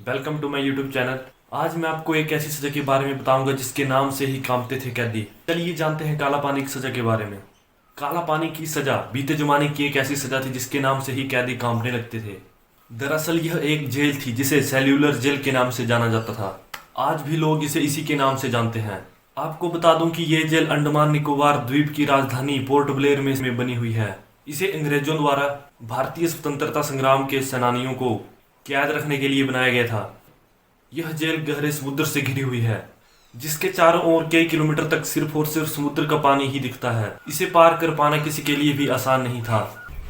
Welcome to my YouTube channel. आज मैं आपको एक ऐसी सजा के बारे में बताऊंगा जिसके नाम से ही कांपते थे कैदी। चलिए जानते हैं काला पानी की सजा के बारे में। काला पानी की सजा बीते जमाने की एक ऐसी सजा थी जिसके नाम से ही कैदी कांपने लगते थे। दरअसल यह एक जेल थी जिसे सेल्यूलर जेल के नाम से जाना जाता था। आज भी लोग इसे इसी के नाम से जानते हैं। आपको बता दूं कि यह जेल अंडमान निकोबार द्वीप की राजधानी पोर्ट ब्लेयर में बनी हुई है। इसे अंग्रेजों द्वारा भारतीय स्वतंत्रता संग्राम के सेनानियों को कैद रखने के लिए बनाया गया था। यह जेल गहरे समुद्र से घिरी हुई है, जिसके चारों ओर कई किलोमीटर तक सिर्फ और सिर्फ समुद्र का पानी ही दिखता है। इसे पार कर पाना किसी के लिए भी आसान नहीं था।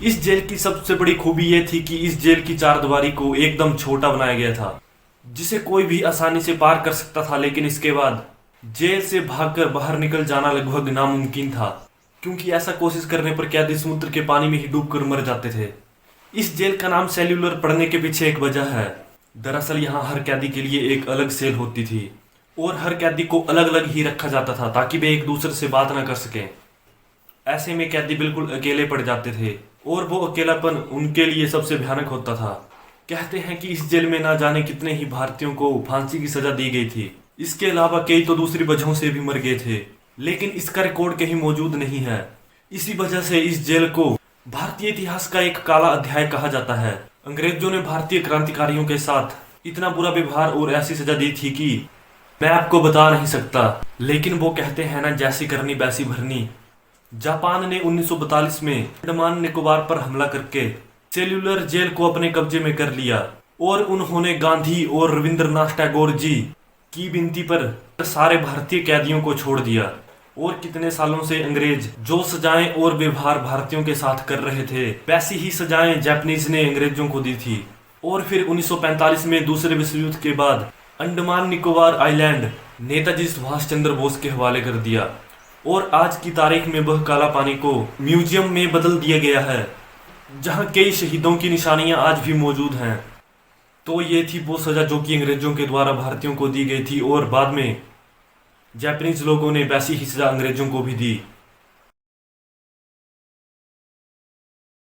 इस जेल की सबसे बड़ी खूबी यह थी कि इस जेल की चारदीवारी को एकदम छोटा बनाया गया था, जिसे कोई भी आसानी से पार कर सकता था। लेकिन इसके बाद जेल से भागकर बाहर निकल जाना लगभग नामुमकिन था, क्योंकि ऐसा कोशिश करने पर कैदी समुद्र के पानी में ही डूबकर मर जाते थे। इस जेल का नाम सेल्यूलर पड़ने के पीछे एक वजह है। दरअसल यहाँ हर कैदी के लिए एक अलग सेल होती थी और हर कैदी को अलग अलग ही रखा जाता था ताकि वे एक दूसरे से बात ना कर सकें। ऐसे में कैदी बिल्कुल अकेले पड़ जाते थे और वो अकेलापन उनके लिए सबसे भयानक होता था। कहते हैं कि इस जेल में ना जाने कितने ही भारतीयों को फांसी की सजा दी गई थी। इसके अलावा कई तो दूसरी वजहों से भी मर गए थे, लेकिन इसका रिकॉर्ड कहीं मौजूद नहीं है। इसी वजह से इस जेल को भारतीय इतिहास का एक काला अध्याय कहा जाता है। अंग्रेजों ने भारतीय क्रांतिकारियों के साथ इतना बुरा व्यवहार और ऐसी सजा दी थी कि मैं आपको बता नहीं सकता। लेकिन वो कहते हैं ना, जैसी करनी वैसी भरनी। जापान ने 1942 में अंडमान निकोबार पर हमला करके सेल्यूलर जेल को अपने कब्जे में कर लिया और उन्होंने गांधी और रविंद्रनाथ टैगोर जी की विनती पर सारे भारतीय कैदियों को छोड़ दिया। और कितने सालों से अंग्रेज जो सजाएं और व्यवहार भारतीयों के साथ कर रहे थे, वैसी ही सजाएं जापानीज ने अंग्रेजों को दी थी। और फिर 1945 में दूसरे विश्व युद्ध के बाद अंडमान निकोबार आइलैंड नेताजी सुभाष चंद्र बोस के हवाले कर दिया और आज की तारीख में वह काला पानी को म्यूजियम में बदल दिया गया है, जहां कई शहीदों की निशानियां आज भी मौजूद हैं। तो ये थी वो सजा जो कि अंग्रेजों के द्वारा भारतीयों को दी गई थी और बाद में जापानीज लोगों ने वैसी ही सजा अंग्रेजों को भी दी।